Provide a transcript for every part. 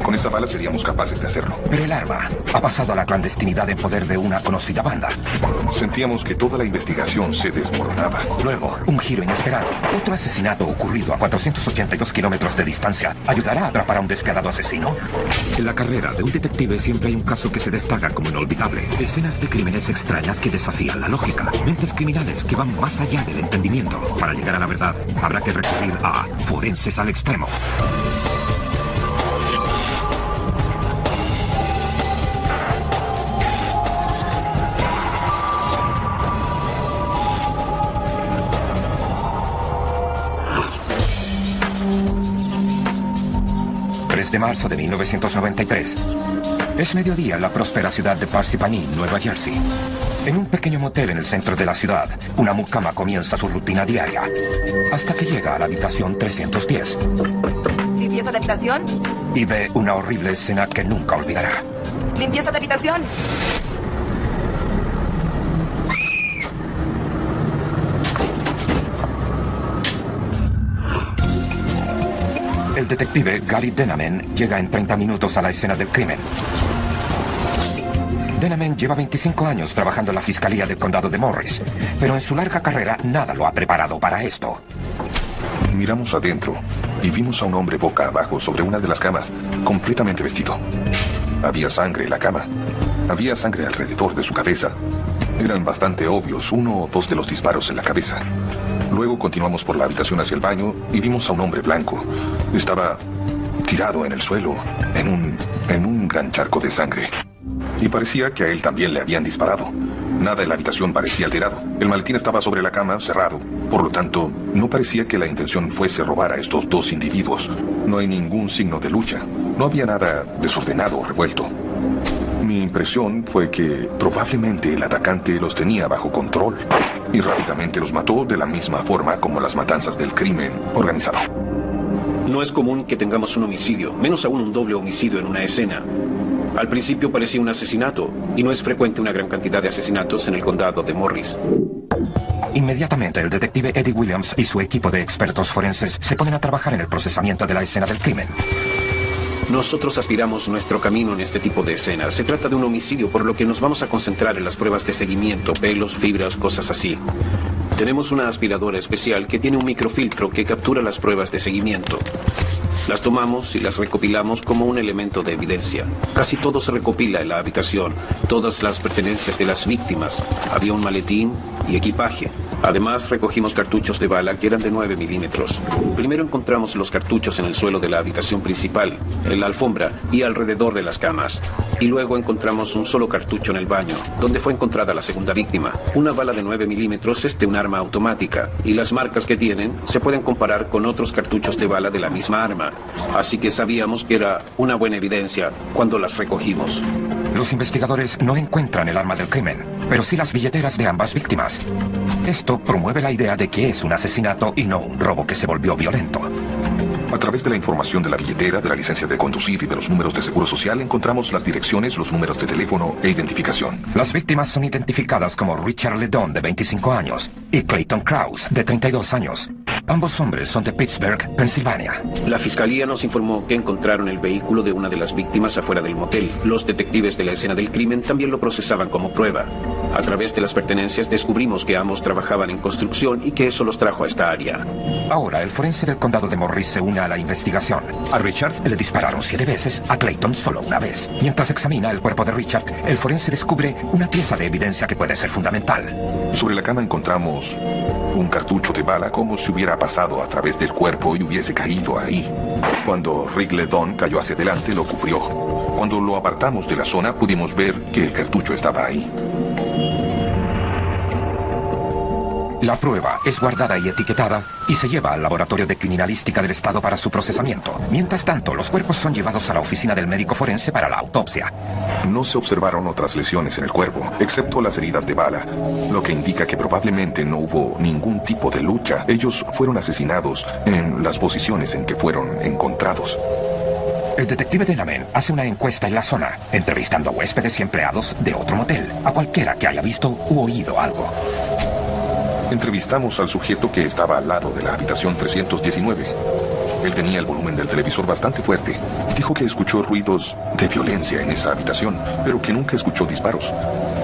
Con esa bala seríamos capaces de hacerlo. Pero el arma ha pasado a la clandestinidad en poder de una conocida banda. Sentíamos que toda la investigación se desmoronaba. Luego, un giro inesperado. Otro asesinato ocurrido a 482 kilómetros de distancia ayudará a atrapar a un despiadado asesino. En la carrera de un detective siempre hay un caso que se destaca como inolvidable. Escenas de crímenes extrañas que desafían la lógica. Mentes criminales que van más allá del entendimiento. Para llegar a la verdad, habrá que recurrir a forenses al extremo. De marzo de 1993. Es mediodía en la próspera ciudad de Parsippany, Nueva Jersey. En un pequeño motel en el centro de la ciudad, una mucama comienza su rutina diaria, hasta que llega a la habitación 310. ¿Limpieza de habitación? Y ve una horrible escena que nunca olvidará. ¿Limpieza de habitación? El detective Gary Denamen llega en 30 minutos a la escena del crimen. Denamen lleva 25 años trabajando en la Fiscalía del Condado de Morris, pero en su larga carrera nada lo ha preparado para esto. Miramos adentro y vimos a un hombre boca abajo sobre una de las camas, completamente vestido. Había sangre en la cama. Había sangre alrededor de su cabeza. Eran bastante obvios 1 o 2 de los disparos en la cabeza. Luego continuamos por la habitación hacia el baño y vimos a un hombre blanco. Estaba tirado en el suelo, en un gran charco de sangre. Y parecía que a él también le habían disparado. Nada en la habitación parecía alterado. El maletín estaba sobre la cama, cerrado. Por lo tanto, no parecía que la intención fuese robar a estos 2 individuos. No hay ningún signo de lucha. No había nada desordenado o revuelto. Mi impresión fue que probablemente el atacante los tenía bajo control y rápidamente los mató de la misma forma como las matanzas del crimen organizado. No es común que tengamos un homicidio, menos aún un doble homicidio en una escena. Al principio parecía un asesinato, y no es frecuente una gran cantidad de asesinatos en el condado de Morris. Inmediatamente, el detective Eddie Williams y su equipo de expertos forenses se ponen a trabajar en el procesamiento de la escena del crimen. Nosotros aspiramos nuestro camino en este tipo de escenas. Se trata de un homicidio, por lo que nos vamos a concentrar en las pruebas de seguimiento, pelos, fibras, cosas así. Tenemos una aspiradora especial que tiene un microfiltro que captura las pruebas de seguimiento. Las tomamos y las recopilamos como un elemento de evidencia. Casi todo se recopila en la habitación, todas las pertenencias de las víctimas. Había un maletín y equipaje. Además, recogimos cartuchos de bala que eran de 9 milímetros. Primero encontramos los cartuchos en el suelo de la habitación principal, en la alfombra y alrededor de las camas. Y luego encontramos un solo cartucho en el baño, donde fue encontrada la segunda víctima. Una bala de 9 milímetros es de un arma automática, y las marcas que tienen se pueden comparar con otros cartuchos de bala de la misma arma. Así que sabíamos que era una buena evidencia cuando las recogimos. Los investigadores no encuentran el arma del crimen, pero sí las billeteras de ambas víctimas. Esto promueve la idea de que es un asesinato y no un robo que se volvió violento. A través de la información de la billetera, de la licencia de conducir y de los números de seguro social, encontramos las direcciones, los números de teléfono e identificación. Las víctimas son identificadas como Richard Ledon, de 25 años, y Clayton Krause, de 32 años. Ambos hombres son de Pittsburgh, Pensilvania. La fiscalía nos informó que encontraron el vehículo de una de las víctimas afuera del motel. Los detectives de la escena del crimen también lo procesaban como prueba. A través de las pertenencias descubrimos que ambos trabajaban en construcción y que eso los trajo a esta área. Ahora, el forense del condado de Morris se une a la investigación. A Richard le dispararon 7 veces, a Clayton solo una vez. Mientras examina el cuerpo de Richard, el forense descubre una pieza de evidencia que puede ser fundamental. Sobre la cama encontramos un cartucho de bala como si hubiera pasado a través del cuerpo y hubiese caído ahí. Cuando Rick Ledon cayó hacia adelante, lo cubrió. Cuando lo apartamos de la zona, pudimos ver que el cartucho estaba ahí. La prueba es guardada y etiquetada y se lleva al laboratorio de criminalística del estado para su procesamiento. Mientras tanto, los cuerpos son llevados a la oficina del médico forense para la autopsia. No se observaron otras lesiones en el cuerpo, excepto las heridas de bala, lo que indica que probablemente no hubo ningún tipo de lucha. Ellos fueron asesinados en las posiciones en que fueron encontrados. El detective Denamen hace una encuesta en la zona, entrevistando a huéspedes y empleados de otro motel, a cualquiera que haya visto u oído algo. Entrevistamos al sujeto que estaba al lado de la habitación 319. Él tenía el volumen del televisor bastante fuerte. Dijo que escuchó ruidos de violencia en esa habitación, pero que nunca escuchó disparos.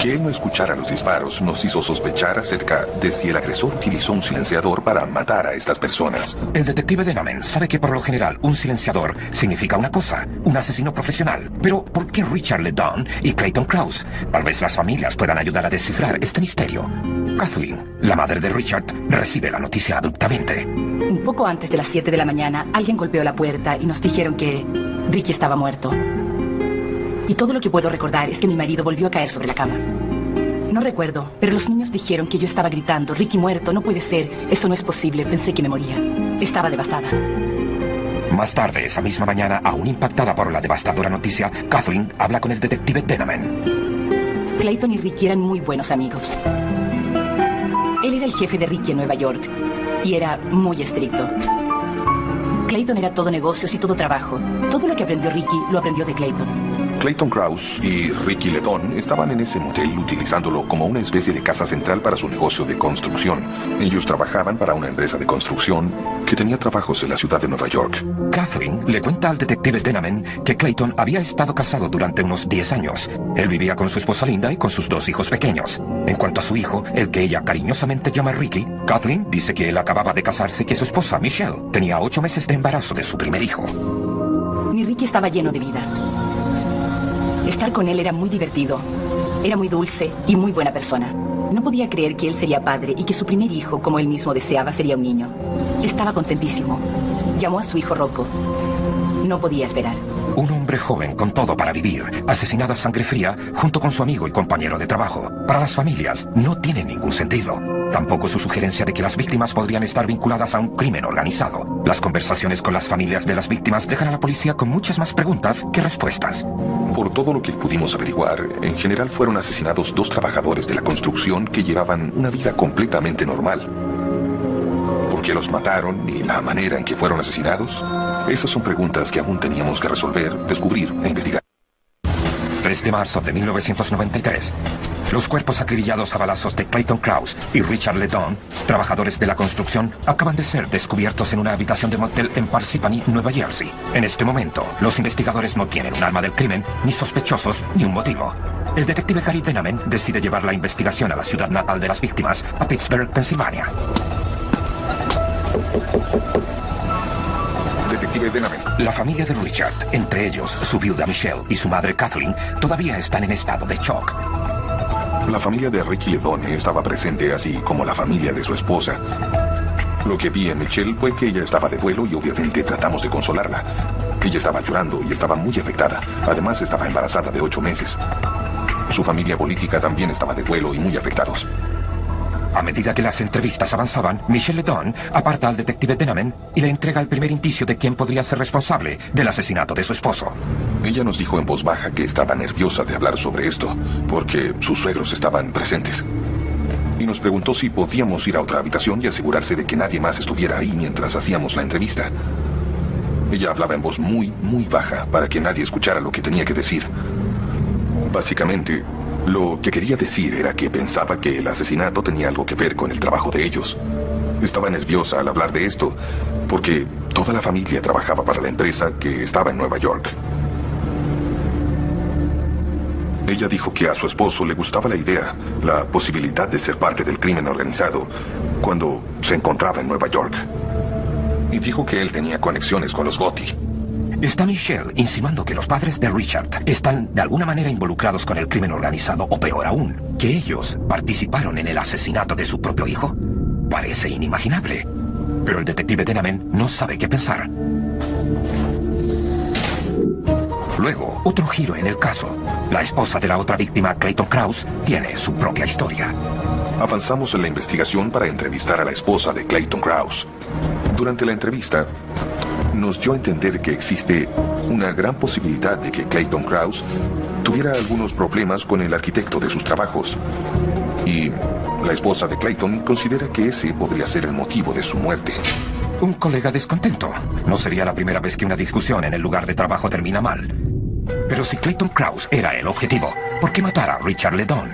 Que él no escuchara los disparos nos hizo sospechar acerca de si el agresor utilizó un silenciador para matar a estas personas. El detective Denamen sabe que por lo general un silenciador significa una cosa, un asesino profesional. Pero ¿por qué Richard LeDon y Clayton Krause? Tal vez las familias puedan ayudar a descifrar este misterio. Kathleen, la madre de Richard, recibe la noticia abruptamente. Un poco antes de las 7 de la mañana, alguien golpeó la puerta y nos dijeron que Ricky estaba muerto. Y todo lo que puedo recordar es que mi marido volvió a caer sobre la cama. No recuerdo, pero los niños dijeron que yo estaba gritando: Ricky muerto, no puede ser, eso no es posible, pensé que me moría. Estaba devastada. Más tarde, esa misma mañana, aún impactada por la devastadora noticia, Kathleen habla con el detective Denamen. Clayton y Ricky eran muy buenos amigos. Él era el jefe de Ricky en Nueva York y era muy estricto. Clayton era todo negocios y todo trabajo. Todo lo que aprendió Ricky lo aprendió de Clayton. Clayton Krause y Ricky LeDon estaban en ese motel utilizándolo como una especie de casa central para su negocio de construcción. Ellos trabajaban para una empresa de construcción que tenía trabajos en la ciudad de Nueva York. Kathleen le cuenta al detective Denamen que Clayton había estado casado durante unos 10 años. Él vivía con su esposa Linda y con sus 2 hijos pequeños. En cuanto a su hijo, el que ella cariñosamente llama Ricky, Kathleen dice que él acababa de casarse y que su esposa Michelle tenía 8 meses de embarazo de su primer hijo. Mi Ricky estaba lleno de vida. Estar con él era muy divertido. Era muy dulce y muy buena persona. No podía creer que él sería padre y que su primer hijo, como él mismo deseaba, sería un niño. Estaba contentísimo. Llamó a su hijo Rocco. No podía esperar. Un hombre joven con todo para vivir, asesinado a sangre fría junto con su amigo y compañero de trabajo. Para las familias no tiene ningún sentido. Tampoco su sugerencia de que las víctimas podrían estar vinculadas a un crimen organizado. Las conversaciones con las familias de las víctimas dejan a la policía con muchas más preguntas que respuestas. Por todo lo que pudimos averiguar, en general fueron asesinados 2 trabajadores de la construcción que llevaban una vida completamente normal. ¿Por qué los mataron y la manera en que fueron asesinados? Esas son preguntas que aún teníamos que resolver, descubrir e investigar. 3 de marzo de 1993. Los cuerpos acribillados a balazos de Clayton Krause y Richard LeDon, trabajadores de la construcción, acaban de ser descubiertos en una habitación de motel en Parsippany, Nueva Jersey. En este momento, los investigadores no tienen un arma del crimen, ni sospechosos, ni un motivo. El detective Gary Denamen decide llevar la investigación a la ciudad natal de las víctimas, a Pittsburgh, Pensilvania. Detective Denamen. La familia de Richard, entre ellos su viuda Michelle y su madre Kathleen, todavía están en estado de shock. La familia de Ricky LeDon estaba presente, así como la familia de su esposa. Lo que vi en Michelle fue que ella estaba de duelo y obviamente tratamos de consolarla. Ella estaba llorando y estaba muy afectada. Además, estaba embarazada de 8 meses. Su familia política también estaba de duelo y muy afectados. A medida que las entrevistas avanzaban, Michelle LeDon aparta al detective Denamen y le entrega el primer indicio de quién podría ser responsable del asesinato de su esposo. Ella nos dijo en voz baja que estaba nerviosa de hablar sobre esto, porque sus suegros estaban presentes. Y nos preguntó si podíamos ir a otra habitación y asegurarse de que nadie más estuviera ahí mientras hacíamos la entrevista. Ella hablaba en voz muy, muy baja para que nadie escuchara lo que tenía que decir. Básicamente, lo que quería decir era que pensaba que el asesinato tenía algo que ver con el trabajo de ellos. Estaba nerviosa al hablar de esto, porque toda la familia trabajaba para la empresa que estaba en Nueva York. Ella dijo que a su esposo le gustaba la idea, la posibilidad de ser parte del crimen organizado, cuando se encontraba en Nueva York. Y dijo que él tenía conexiones con los Gotti. ¿Está Michelle insinuando que los padres de Richard están de alguna manera involucrados con el crimen organizado o peor aún, que ellos participaron en el asesinato de su propio hijo? Parece inimaginable, pero el detective Denamen no sabe qué pensar. Luego, otro giro en el caso. La esposa de la otra víctima, Clayton Krause, tiene su propia historia. Avanzamos en la investigación para entrevistar a la esposa de Clayton Krause. Durante la entrevista, nos dio a entender que existe una gran posibilidad de que Clayton Krause tuviera algunos problemas con el arquitecto de sus trabajos. Y la esposa de Clayton considera que ese podría ser el motivo de su muerte. Un colega descontento. No sería la primera vez que una discusión en el lugar de trabajo termina mal. Pero si Clayton Krause era el objetivo, ¿por qué matar a Richard LeDon?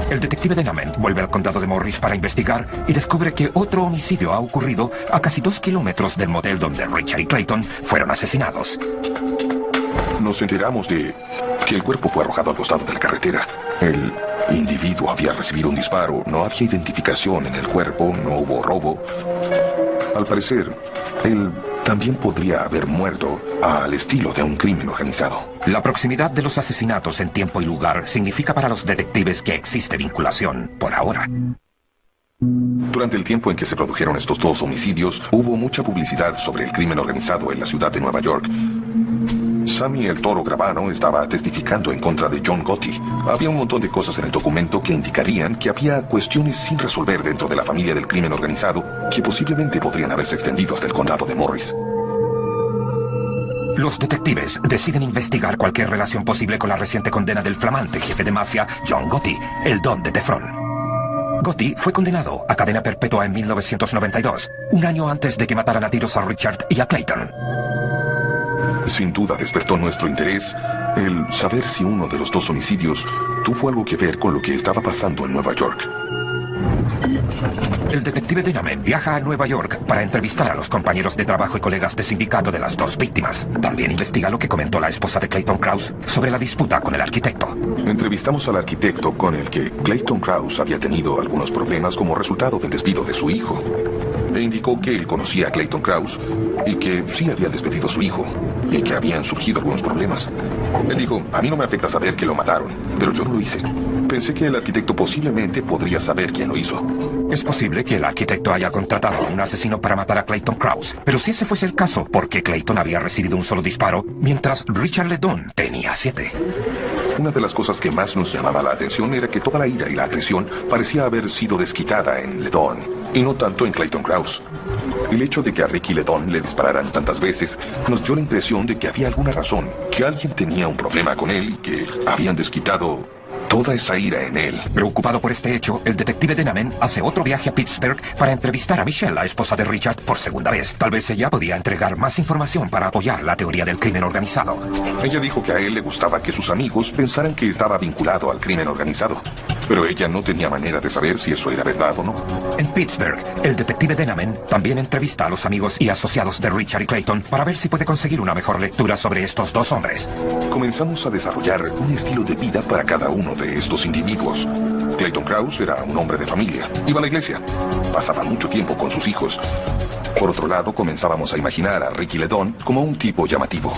El detective Denamen vuelve al condado de Morris para investigar y descubre que otro homicidio ha ocurrido a casi 2 kilómetros del motel donde Richard y Clayton fueron asesinados. Nos enteramos de que el cuerpo fue arrojado al costado de la carretera. El individuo había recibido un disparo, no había identificación en el cuerpo, no hubo robo. Al parecer, él también podría haber muerto al estilo de un crimen organizado. La proximidad de los asesinatos en tiempo y lugar significa para los detectives que existe vinculación, por ahora. Durante el tiempo en que se produjeron estos dos homicidios, hubo mucha publicidad sobre el crimen organizado en la ciudad de Nueva York. Sammy el Toro Gravano estaba testificando en contra de John Gotti. Había un montón de cosas en el documento que indicarían que había cuestiones sin resolver dentro de la familia del crimen organizado que posiblemente podrían haberse extendido hasta el condado de Morris. Los detectives deciden investigar cualquier relación posible con la reciente condena del flamante jefe de mafia, John Gotti, el Don de Teflón. Gotti fue condenado a cadena perpetua en 1992, un año antes de que mataran a tiros a Richard y a Clayton. Sin duda despertó nuestro interés el saber si uno de los dos homicidios tuvo algo que ver con lo que estaba pasando en Nueva York. El detective Denamen viaja a Nueva York para entrevistar a los compañeros de trabajo y colegas de sindicato de las dos víctimas. También investiga lo que comentó la esposa de Clayton Krause sobre la disputa con el arquitecto. Entrevistamos al arquitecto con el que Clayton Krause había tenido algunos problemas como resultado del despido de su hijo. E indicó que él conocía a Clayton Krause y que sí había despedido a su hijo y que habían surgido algunos problemas. Él dijo, a mí no me afecta saber que lo mataron, pero yo no lo hice. Pensé que el arquitecto posiblemente podría saber quién lo hizo. Es posible que el arquitecto haya contratado a un asesino para matar a Clayton Krause, pero si ese fuese el caso, ¿por qué Clayton había recibido un solo disparo mientras Richard LeDon tenía 7? Una de las cosas que más nos llamaba la atención era que toda la ira y la agresión parecía haber sido desquitada en LeDon y no tanto en Clayton Krause. El hecho de que a Ricky LeDon le dispararan tantas veces nos dio la impresión de que había alguna razón, que alguien tenía un problema con él y que habían desquitado toda esa ira en él. Preocupado por este hecho, el detective Denamen hace otro viaje a Pittsburgh para entrevistar a Michelle, la esposa de Richard, por segunda vez. Tal vez ella podía entregar más información para apoyar la teoría del crimen organizado. Ella dijo que a él le gustaba que sus amigos pensaran que estaba vinculado al crimen organizado, pero ella no tenía manera de saber si eso era verdad o no. En Pittsburgh, el detective Denamen también entrevista a los amigos y asociados de Richard y Clayton para ver si puede conseguir una mejor lectura sobre estos dos hombres. Comenzamos a desarrollar un estilo de vida para cada uno de estos individuos. Clayton Krause era un hombre de familia. Iba a la iglesia. Pasaba mucho tiempo con sus hijos. Por otro lado, comenzábamos a imaginar a Ricky LeDon como un tipo llamativo,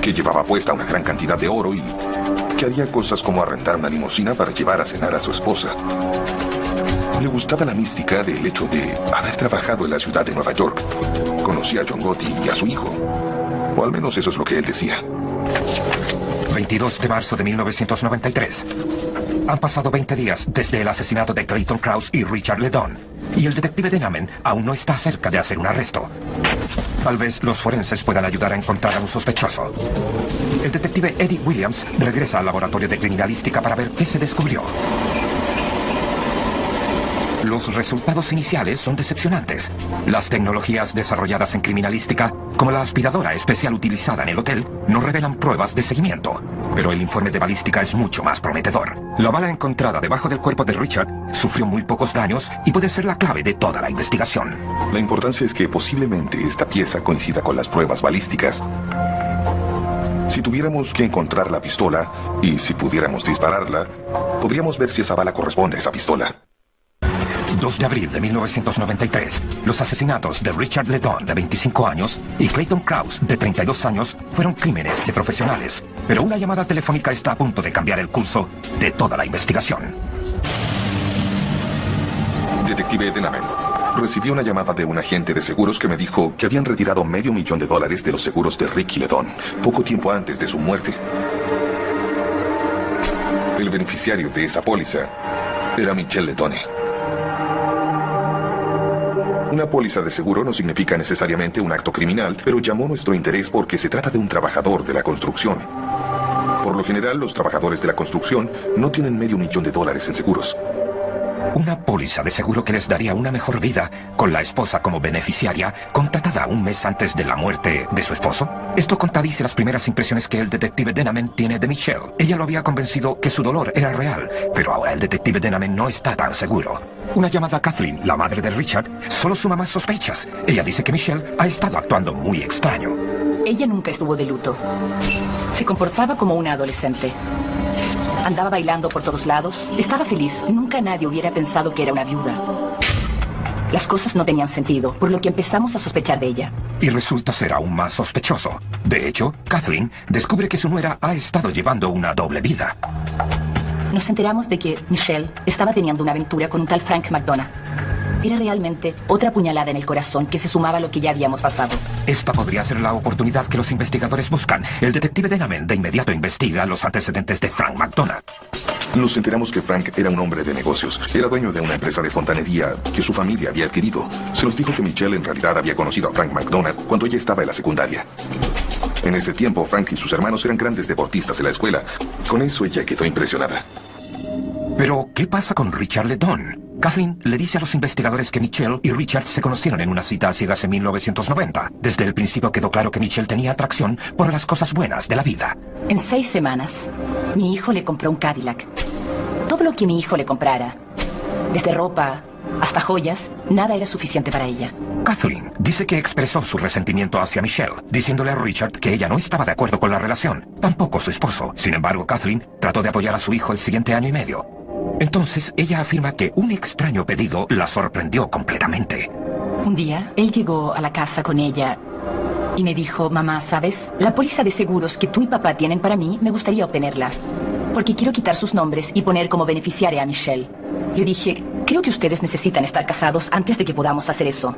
que llevaba puesta una gran cantidad de oro y que haría cosas como arrendar una limusina para llevar a cenar a su esposa. Le gustaba la mística del hecho de haber trabajado en la ciudad de Nueva York. Conocía a John Gotti y a su hijo. O al menos eso es lo que él decía. 22 de marzo de 1993. Han pasado 20 días desde el asesinato de Clayton Krause y Richard LeDon, y el detective Denamen aún no está cerca de hacer un arresto. Tal vez los forenses puedan ayudar a encontrar a un sospechoso. El detective Eddie Williams regresa al laboratorio de criminalística para ver qué se descubrió. Los resultados iniciales son decepcionantes. Las tecnologías desarrolladas en criminalística, como la aspiradora especial utilizada en el hotel, no revelan pruebas de seguimiento. Pero el informe de balística es mucho más prometedor. La bala encontrada debajo del cuerpo de Richard sufrió muy pocos daños y puede ser la clave de toda la investigación. La importancia es que posiblemente esta pieza coincida con las pruebas balísticas. Si tuviéramos que encontrar la pistola y si pudiéramos dispararla, podríamos ver si esa bala corresponde a esa pistola. 2 de abril de 1993, los asesinatos de Richard LeDon, de 25 años, y Clayton Krause, de 32 años, fueron crímenes de profesionales. Pero una llamada telefónica está a punto de cambiar el curso de toda la investigación. Detective Denamen. Recibí una llamada de un agente de seguros que me dijo que habían retirado $500,000 de los seguros de Ricky LeDon, poco tiempo antes de su muerte. El beneficiario de esa póliza era Michelle LeDone. Una póliza de seguro no significa necesariamente un acto criminal, pero llamó nuestro interés porque se trata de un trabajador de la construcción. Por lo general, los trabajadores de la construcción no tienen $500,000 en seguros. Una póliza de seguro que les daría una mejor vida, con la esposa como beneficiaria, contratada un mes antes de la muerte de su esposo. Esto contradice las primeras impresiones que el detective Denamen tiene de Michelle. Ella lo había convencido que su dolor era real, pero ahora el detective Denamen no está tan seguro. Una llamada a Kathleen, la madre de Richard, solo suma más sospechas. Ella dice que Michelle ha estado actuando muy extraño. Ella nunca estuvo de luto. Se comportaba como una adolescente. Andaba bailando por todos lados. Estaba feliz. Nunca nadie hubiera pensado que era una viuda. Las cosas no tenían sentido, por lo que empezamos a sospechar de ella. Y resulta ser aún más sospechoso. De hecho, Kathleen descubre que su nuera ha estado llevando una doble vida. Nos enteramos de que Michelle estaba teniendo una aventura con un tal Frank McDonough. Era realmente otra puñalada en el corazón que se sumaba a lo que ya habíamos pasado. Esta podría ser la oportunidad que los investigadores buscan. El detective Denamen de inmediato investiga los antecedentes de Frank McDonough. Nos enteramos que Frank era un hombre de negocios. Era dueño de una empresa de fontanería que su familia había adquirido. Se nos dijo que Michelle en realidad había conocido a Frank McDonough cuando ella estaba en la secundaria. En ese tiempo, Frank y sus hermanos eran grandes deportistas en la escuela. Con eso ella quedó impresionada. Pero, ¿qué pasa con Richard LeDon? Kathleen le dice a los investigadores que Michelle y Richard se conocieron en una cita a ciegas en 1990. Desde el principio quedó claro que Michelle tenía atracción por las cosas buenas de la vida. En 6 semanas, mi hijo le compró un Cadillac. Todo lo que mi hijo le comprara, desde ropa hasta joyas, nada era suficiente para ella. Kathleen dice que expresó su resentimiento hacia Michelle, diciéndole a Richard que ella no estaba de acuerdo con la relación, tampoco su esposo. Sin embargo, Kathleen trató de apoyar a su hijo el siguiente año y medio. Entonces, ella afirma que un extraño pedido la sorprendió completamente. Un día, él llegó a la casa con ella y me dijo, mamá, ¿sabes? La póliza de seguros que tú y papá tienen para mí, me gustaría obtenerla. Porque quiero quitar sus nombres y poner como beneficiaria a Michelle. Yo dije, creo que ustedes necesitan estar casados antes de que podamos hacer eso.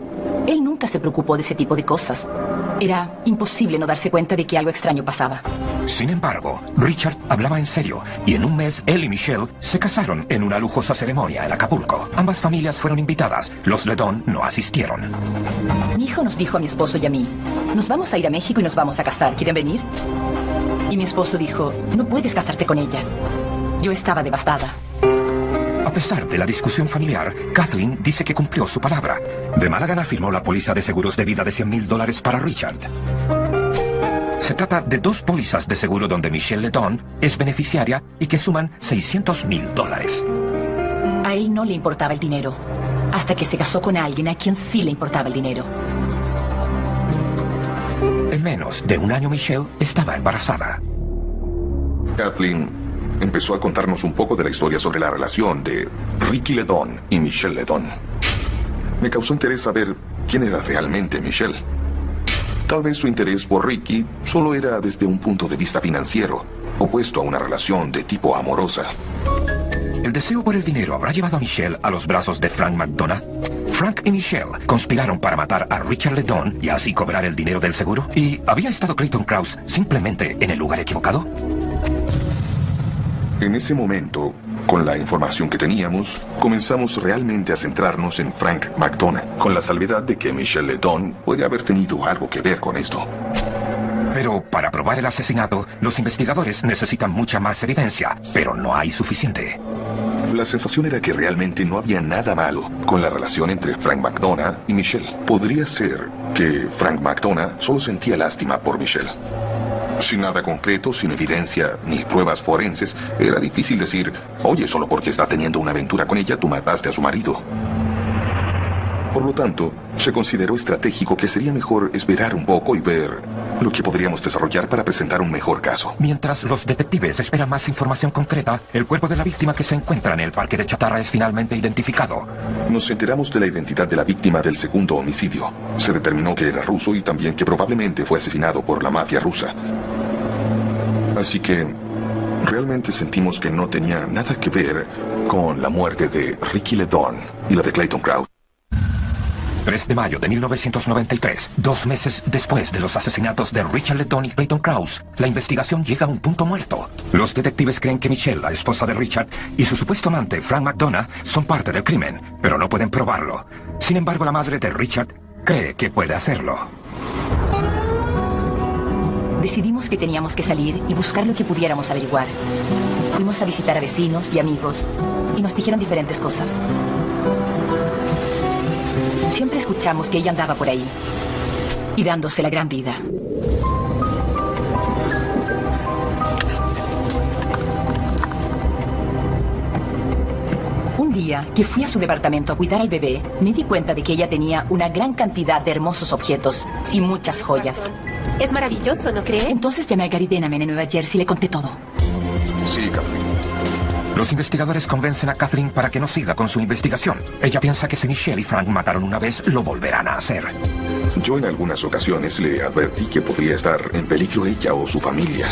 Él nunca se preocupó de ese tipo de cosas. Era imposible no darse cuenta de que algo extraño pasaba. Sin embargo, Richard hablaba en serio, y en un mes él y Michelle se casaron en una lujosa ceremonia en Acapulco. Ambas familias fueron invitadas. Los LeDon no asistieron. Mi hijo nos dijo a mi esposo y a mí, nos vamos a ir a México y nos vamos a casar. ¿Quieren venir? Y mi esposo dijo, no puedes casarte con ella. Yo estaba devastada. A pesar de la discusión familiar, Kathleen dice que cumplió su palabra. De mala gana firmó la póliza de seguros de vida de $100,000 para Richard. Se trata de 2 pólizas de seguro donde Michelle LeDon es beneficiaria y que suman $600,000. A él no le importaba el dinero, hasta que se casó con alguien a quien sí le importaba el dinero. En menos de un año Michelle estaba embarazada. Kathleen empezó a contarnos un poco de la historia sobre la relación de Ricky LeDon y Michelle LeDon. Me causó interés saber quién era realmente Michelle. Tal vez su interés por Ricky solo era desde un punto de vista financiero, opuesto a una relación de tipo amorosa. ¿El deseo por el dinero habrá llevado a Michelle a los brazos de Frank McDonough? Frank y Michelle conspiraron para matar a Richard LeDon y así cobrar el dinero del seguro. ¿Y había estado Clayton Krause simplemente en el lugar equivocado? En ese momento, con la información que teníamos, comenzamos realmente a centrarnos en Frank McDonough, con la salvedad de que Michelle LeDon puede haber tenido algo que ver con esto. Pero para probar el asesinato, los investigadores necesitan mucha más evidencia, pero no hay suficiente. La sensación era que realmente no había nada malo con la relación entre Frank McDonough y Michelle. Podría ser que Frank McDonough solo sentía lástima por Michelle. Sin nada concreto, sin evidencia ni pruebas forenses, era difícil decir, oye, solo porque está teniendo una aventura con ella, tú mataste a su marido. Por lo tanto, se consideró estratégico que sería mejor esperar un poco y ver lo que podríamos desarrollar para presentar un mejor caso. Mientras los detectives esperan más información concreta, el cuerpo de la víctima que se encuentra en el parque de chatarra es finalmente identificado. Nos enteramos de la identidad de la víctima del segundo homicidio. Se determinó que era ruso y también que probablemente fue asesinado por la mafia rusa. Así que realmente sentimos que no tenía nada que ver con la muerte de Ricky LeDon y la de Clayton Krause. 3 de mayo de 1993, 2 meses después de los asesinatos de Richard LeDon y Clayton Krause, la investigación llega a un punto muerto. Los detectives creen que Michelle, la esposa de Richard, y su supuesto amante, Frank McDonough, son parte del crimen, pero no pueden probarlo. Sin embargo, la madre de Richard cree que puede hacerlo. decidimos que teníamos que salir y buscar lo que pudiéramos averiguar. Fuimos a visitar a vecinos y amigos y nos dijeron diferentes cosas. Siempre escuchamos que ella andaba por ahí y dándose la gran vida. Un día que fui a su departamento a cuidar al bebé, me di cuenta de que ella tenía una gran cantidad de hermosos objetos y muchas joyas. Es maravilloso, ¿no cree? Entonces llamé a Gary Denman en Nueva Jersey y le conté todo. Sí, Kathleen. Los investigadores convencen a Kathleen para que no siga con su investigación. Ella piensa que si Michelle y Frank mataron una vez, lo volverán a hacer. Yo en algunas ocasiones le advertí que podría estar en peligro ella o su familia.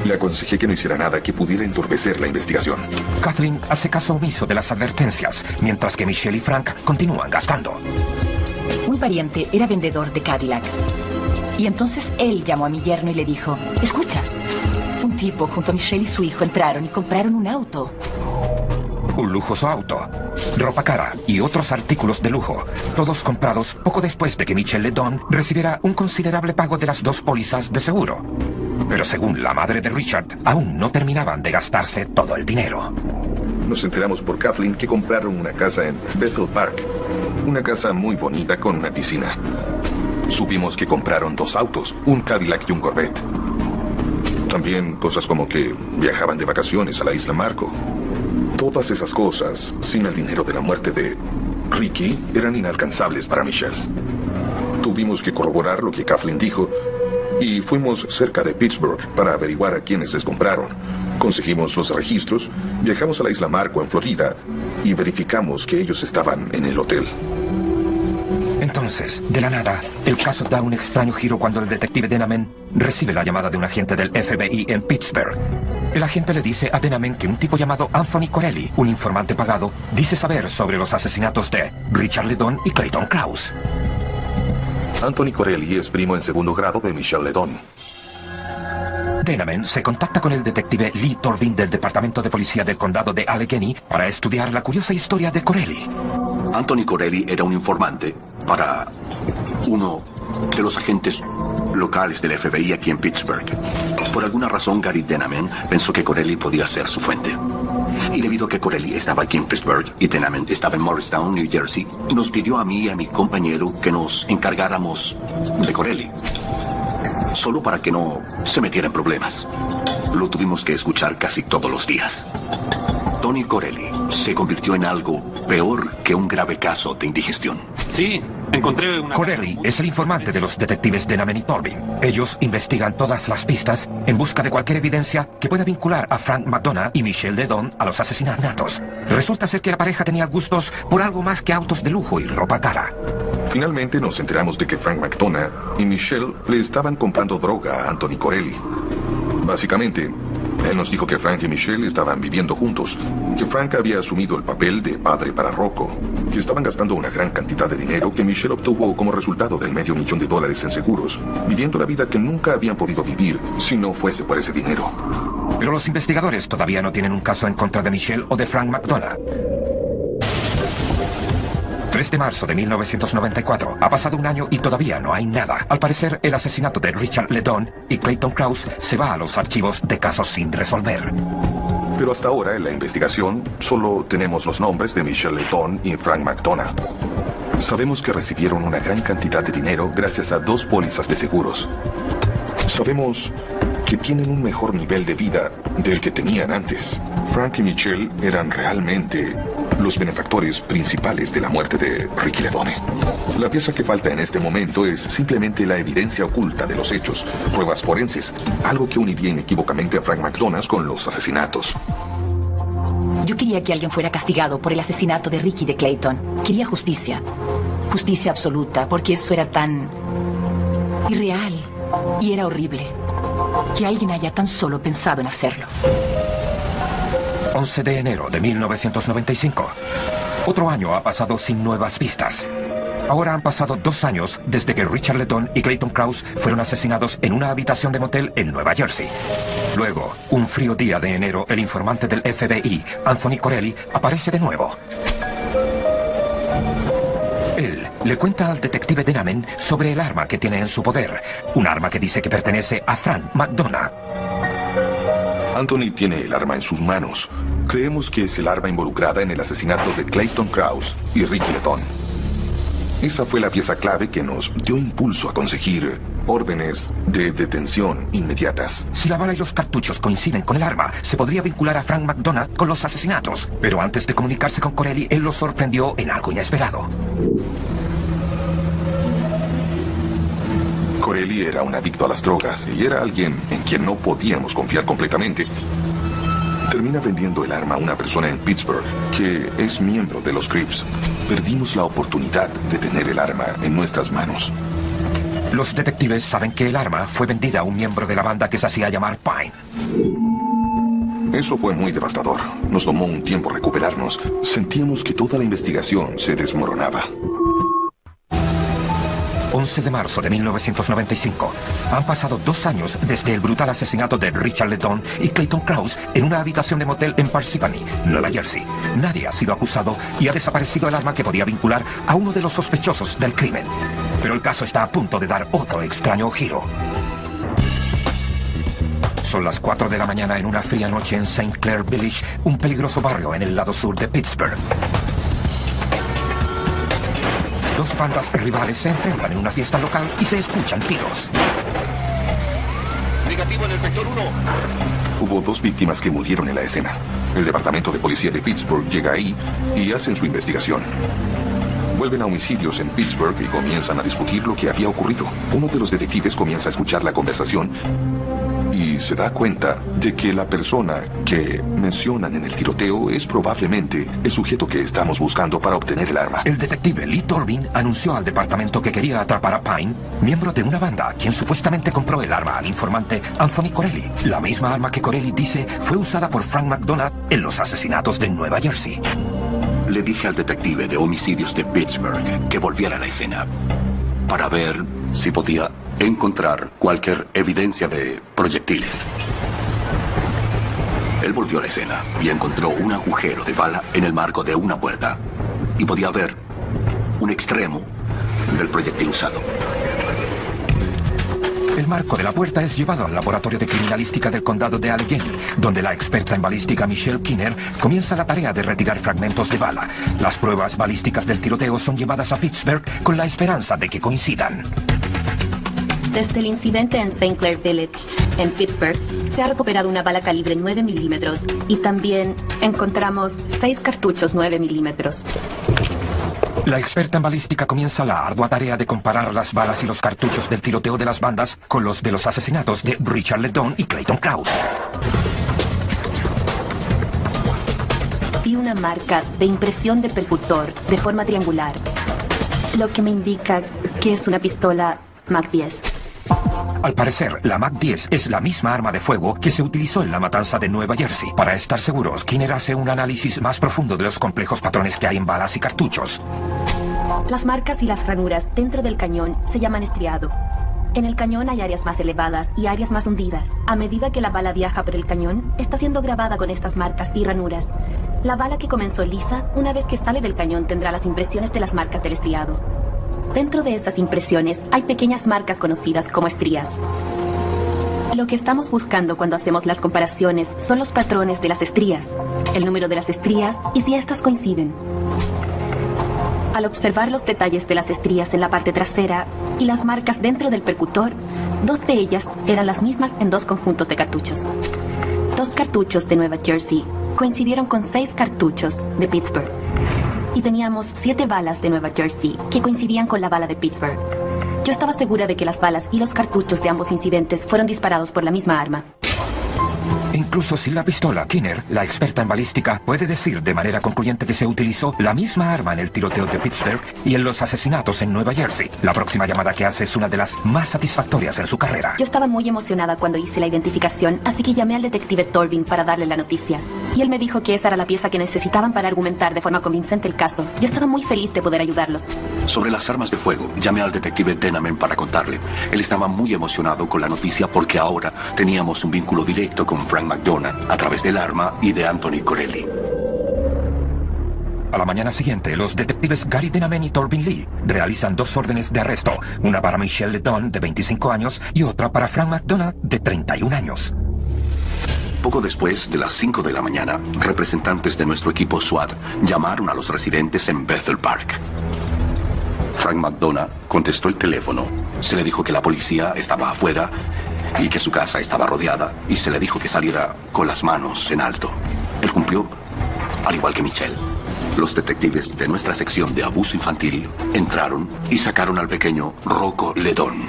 Le aconsejé que no hiciera nada que pudiera entorpecer la investigación. Kathleen hace caso omiso de las advertencias, mientras que Michelle y Frank continúan gastando. Un pariente era vendedor de Cadillac. Y entonces él llamó a mi yerno y le dijo, escucha, un tipo junto a Michelle y su hijo entraron y compraron un auto. Un lujoso auto, ropa cara y otros artículos de lujo, todos comprados poco después de que Michelle LeDon recibiera un considerable pago de las 2 pólizas de seguro. Pero según la madre de Richard, aún no terminaban de gastarse todo el dinero. Nos enteramos por Kathleen que compraron una casa en Bethel Park. Una casa muy bonita con una piscina. Supimos que compraron 2 autos, un Cadillac y un Corvette. También cosas como que viajaban de vacaciones a la Isla Marco. Todas esas cosas, sin el dinero de la muerte de Ricky, eran inalcanzables para Michelle. Tuvimos que corroborar lo que Kathleen dijo y fuimos cerca de Pittsburgh para averiguar a quiénes les compraron. Conseguimos los registros, viajamos a la Isla Marco en Florida y verificamos que ellos estaban en el hotel. Entonces, de la nada, el caso da un extraño giro cuando el detective Denman recibe la llamada de un agente del FBI en Pittsburgh. El agente le dice a Denman que un tipo llamado Anthony Corelli, un informante pagado, dice saber sobre los asesinatos de Richard LeDon y Clayton Krause. Anthony Corelli es primo en segundo grado de Michelle LeDon. Denman se contacta con el detective Lee Torbin del Departamento de Policía del Condado de Allegheny para estudiar la curiosa historia de Corelli. Anthony Corelli era un informante para uno de los agentes locales del FBI aquí en Pittsburgh. Por alguna razón, Gary Denman pensó que Corelli podía ser su fuente. Y debido a que Corelli estaba aquí en Pittsburgh y Denman estaba en Morristown, New Jersey, nos pidió a mí y a mi compañero que nos encargáramos de Corelli. Solo para que no se metiera en problemas. Lo tuvimos que escuchar casi todos los días. Tony Corelli se convirtió en algo peor que un grave caso de indigestión. Sí, encontré una... Corelli es el informante de los detectives Denman y Torbin. Ellos investigan todas las pistas en busca de cualquier evidencia que pueda vincular a Frank McDonough y Michelle LeDon a los asesinatos. Resulta ser que la pareja tenía gustos por algo más que autos de lujo y ropa cara. Finalmente nos enteramos de que Frank McDonough y Michelle le estaban comprando droga a Anthony Corelli. Básicamente, él nos dijo que Frank y Michelle estaban viviendo juntos, que Frank había asumido el papel de padre para Rocco, que estaban gastando una gran cantidad de dinero que Michelle obtuvo como resultado del $500,000 en seguros, viviendo la vida que nunca habían podido vivir si no fuese por ese dinero. Pero los investigadores todavía no tienen un caso en contra de Michelle o de Frank McDonough. 3 de marzo de 1994. Ha pasado un año y todavía no hay nada. Al parecer, el asesinato de Richard LeDon y Clayton Krause se va a los archivos de casos sin resolver. Pero hasta ahora, en la investigación, solo tenemos los nombres de Michelle LeDon y Frank McDonough. Sabemos que recibieron una gran cantidad de dinero gracias a 2 pólizas de seguros. Sabemos que tienen un mejor nivel de vida del que tenían antes. Frank y Michelle eran realmente los benefactores principales de la muerte de Ricky LeDone. La pieza que falta en este momento es simplemente la evidencia oculta de los hechos, pruebas forenses, algo que uniría inequívocamente a Frank McDonough con los asesinatos. Yo quería que alguien fuera castigado por el asesinato de Ricky y de Clayton. Quería justicia. Justicia absoluta, porque eso era tan irreal y era horrible. Que alguien haya tan solo pensado en hacerlo. 11 de enero de 1995. Otro año ha pasado sin nuevas pistas. Ahora han pasado 2 años desde que Richard LeDon y Clayton Krause fueron asesinados en una habitación de motel en Nueva Jersey. Luego, un frío día de enero, el informante del FBI, Anthony Corelli, aparece de nuevo. Él le cuenta al detective Denamen sobre el arma que tiene en su poder. Un arma que dice que pertenece a Frank McDonough. Anthony tiene el arma en sus manos. Creemos que es el arma involucrada en el asesinato de Clayton Krause y Ricky Letton. Esa fue la pieza clave que nos dio impulso a conseguir órdenes de detención inmediatas. Si la bala y los cartuchos coinciden con el arma, se podría vincular a Frank McDonough con los asesinatos. Pero antes de comunicarse con Corelli, él lo sorprendió en algo inesperado. Corelli era un adicto a las drogas y era alguien en quien no podíamos confiar completamente. Termina vendiendo el arma a una persona en Pittsburgh que es miembro de los Crips. Perdimos la oportunidad de tener el arma en nuestras manos. Los detectives saben que el arma fue vendida a un miembro de la banda que se hacía llamar Pine. Eso fue muy devastador. Nos tomó un tiempo recuperarnos. Sentíamos que toda la investigación se desmoronaba. 11 de marzo de 1995. Han pasado 2 años desde el brutal asesinato de Richard Letton y Clayton Krause en una habitación de motel en Parsippany, Nueva Jersey. Nadie ha sido acusado y ha desaparecido el arma que podía vincular a uno de los sospechosos del crimen. Pero el caso está a punto de dar otro extraño giro. Son las 4 de la mañana en una fría noche en St. Clair Village, un peligroso barrio en el lado sur de Pittsburgh. Dos bandas rivales se enfrentan en una fiesta local y se escuchan tiros. Negativo en el sector 1. Hubo 2 víctimas que murieron en la escena. El departamento de policía de Pittsburgh llega ahí y hacen su investigación. Vuelven a homicidios en Pittsburgh y comienzan a discutir lo que había ocurrido. Uno de los detectives comienza a escuchar la conversación y se da cuenta de que la persona que mencionan en el tiroteo es probablemente el sujeto que estamos buscando para obtener el arma. El detective Lee Torbin anunció al departamento que quería atrapar a Pine, miembro de una banda, quien supuestamente compró el arma al informante Anthony Corelli. La misma arma que Corelli dice fue usada por Frank McDonough en los asesinatos de Nueva Jersey. Le dije al detective de homicidios de Pittsburgh que volviera a la escena para ver si podía encontrar cualquier evidencia de proyectiles. Él volvió a la escena y encontró un agujero de bala en el marco de una puerta y podía ver un extremo del proyectil usado. El marco de la puerta es llevado al laboratorio de criminalística del condado de Allegheny, donde la experta en balística Michelle Kinner comienza la tarea de retirar fragmentos de bala. Las pruebas balísticas del tiroteo son llevadas a Pittsburgh con la esperanza de que coincidan. Desde el incidente en St. Clair Village, en Pittsburgh, se ha recuperado una bala calibre 9 milímetros y también encontramos 6 cartuchos 9 milímetros. La experta en balística comienza la ardua tarea de comparar las balas y los cartuchos del tiroteo de las bandas con los de los asesinatos de Richard Letton y Clayton Krause. Vi una marca de impresión de percutor de forma triangular, lo que me indica que es una pistola Mac-10. Al parecer, la Mac-10 es la misma arma de fuego que se utilizó en la matanza de Nueva Jersey. Para estar seguros, Kinner hace un análisis más profundo de los complejos patrones que hay en balas y cartuchos. Las marcas y las ranuras dentro del cañón se llaman estriado. En el cañón hay áreas más elevadas y áreas más hundidas. A medida que la bala viaja por el cañón, está siendo grabada con estas marcas y ranuras. La bala que comenzó lisa, una vez que sale del cañón, tendrá las impresiones de las marcas del estriado. Dentro de esas impresiones hay pequeñas marcas conocidas como estrías. Lo que estamos buscando cuando hacemos las comparaciones son los patrones de las estrías, el número de las estrías y si estas coinciden. Al observar los detalles de las estrías en la parte trasera y las marcas dentro del percutor, 2 de ellas eran las mismas en 2 conjuntos de cartuchos. 2 cartuchos de Nueva Jersey coincidieron con 6 cartuchos de Pittsburgh. Y teníamos 7 balas de Nueva Jersey que coincidían con la bala de Pittsburgh. Yo estaba segura de que las balas y los cartuchos de ambos incidentes fueron disparados por la misma arma. Incluso sin la pistola, Kinner, la experta en balística, puede decir de manera concluyente que se utilizó la misma arma en el tiroteo de Pittsburgh y en los asesinatos en Nueva Jersey. La próxima llamada que hace es una de las más satisfactorias en su carrera. Yo estaba muy emocionada cuando hice la identificación, así que llamé al detective Torbin para darle la noticia. Y él me dijo que esa era la pieza que necesitaban para argumentar de forma convincente el caso. Yo estaba muy feliz de poder ayudarlos. Sobre las armas de fuego, llamé al detective Denamen para contarle. Él estaba muy emocionado con la noticia porque ahora teníamos un vínculo directo con Frank McDonough a través del arma y de Anthony Corelli. A la mañana siguiente, los detectives Gary Denamen y Torvin Lee realizan 2 órdenes de arresto, una para Michelle LeDon, de 25 años, y otra para Frank McDonough, de 31 años. Poco después de las 5 de la mañana, representantes de nuestro equipo SWAT llamaron a los residentes en Bethel Park. Frank McDonough contestó el teléfono. Se le dijo que la policía estaba afuera y que su casa estaba rodeada, y se le dijo que saliera con las manos en alto. Él cumplió, al igual que Michelle. Los detectives de nuestra sección de abuso infantil entraron y sacaron al pequeño Rocco LeDon.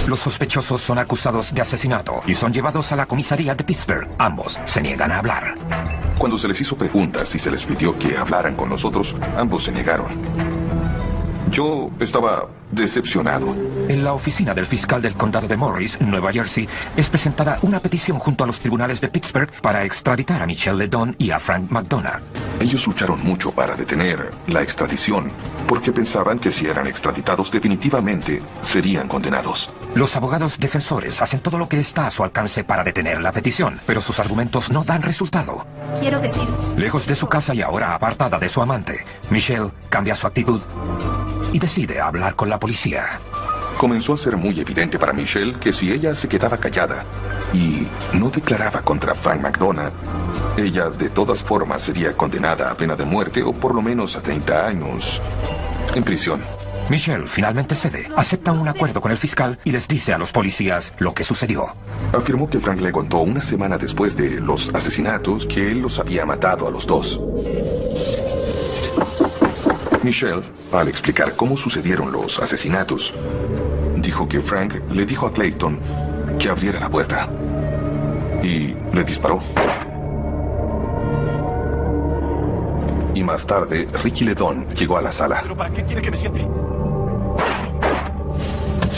Los sospechosos son acusados de asesinato y son llevados a la comisaría de Pittsburgh. Ambos se niegan a hablar. Cuando se les hizo preguntas y se les pidió que hablaran con nosotros, ambos se negaron. Yo estaba decepcionado. En la oficina del fiscal del condado de Morris, Nueva Jersey, es presentada una petición junto a los tribunales de Pittsburgh para extraditar a Michelle LeDon y a Frank McDonough. Ellos lucharon mucho para detener la extradición, porque pensaban que si eran extraditados definitivamente serían condenados. Los abogados defensores hacen todo lo que está a su alcance para detener la petición, pero sus argumentos no dan resultado. Quiero decir, Lejos de su casa y ahora apartada de su amante, Michelle cambia su actitud y decide hablar con la policía. Comenzó a ser muy evidente para Michelle que si ella se quedaba callada y no declaraba contra Frank McDonough, ella de todas formas sería condenada a pena de muerte o por lo menos a 30 años en prisión. Michelle finalmente cede, acepta un acuerdo con el fiscal y les dice a los policías lo que sucedió. Afirmó que Frank le contó una semana después de los asesinatos que él los había matado a los dos. Michelle, al explicar cómo sucedieron los asesinatos, dijo que Frank le dijo a Clayton que abriera la puerta y le disparó. Y más tarde, Ricky LeDon llegó a la sala. ¿Pero para qué quiere que me siente?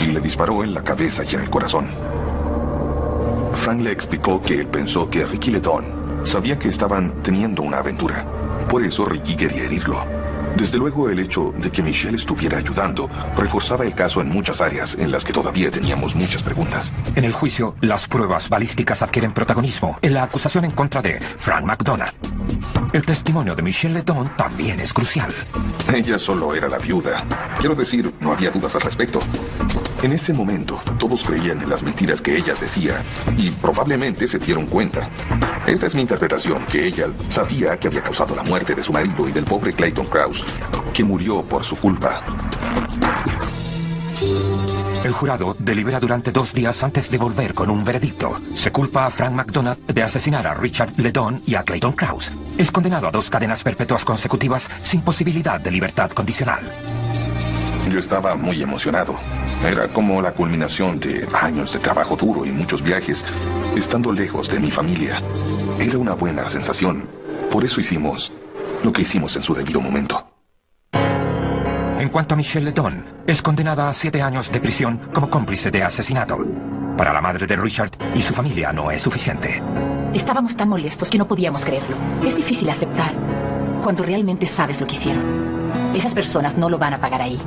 Y le disparó en la cabeza y en el corazón. Frank le explicó que él pensó que Ricky LeDon sabía que estaban teniendo una aventura. Por eso Ricky quería herirlo. Desde luego, el hecho de que Michelle estuviera ayudando reforzaba el caso en muchas áreas en las que todavía teníamos muchas preguntas. En el juicio, las pruebas balísticas adquieren protagonismo en la acusación en contra de Frank McDonough. El testimonio de Michelle LeDon también es crucial. Ella solo era la viuda. Quiero decir, no había dudas al respecto. En ese momento, todos creían en las mentiras que ella decía y probablemente se dieron cuenta. Esta es mi interpretación, que ella sabía que había causado la muerte de su marido y del pobre Clayton Krause, que murió por su culpa. El jurado delibera durante 2 días antes de volver con un veredicto. Se culpa a Frank McDonough de asesinar a Richard LeDon y a Clayton Krause. Es condenado a 2 cadenas perpetuas consecutivas sin posibilidad de libertad condicional. Yo estaba muy emocionado. Era como la culminación de años de trabajo duro y muchos viajes, estando lejos de mi familia. Era una buena sensación. Por eso hicimos lo que hicimos en su debido momento. En cuanto a Michelle LeDon, es condenada a 7 años de prisión como cómplice de asesinato. Para la madre de Richard y su familia no es suficiente. Estábamos tan molestos que no podíamos creerlo. Es difícil aceptar cuando realmente sabes lo que hicieron. Esas personas no lo van a pagar ahí.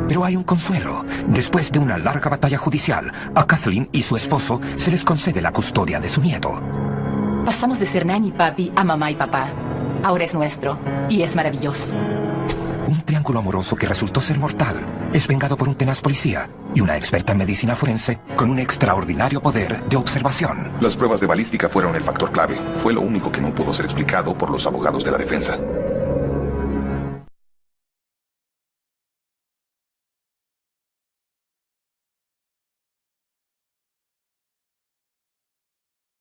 Pero hay un consuelo. Después de una larga batalla judicial, a Kathleen y su esposo se les concede la custodia de su nieto. Pasamos de ser nanny y papi a mamá y papá. Ahora es nuestro y es maravilloso. Un triángulo amoroso que resultó ser mortal es vengado por un tenaz policía y una experta en medicina forense con un extraordinario poder de observación. Las pruebas de balística fueron el factor clave. Fue lo único que no pudo ser explicado por los abogados de la defensa.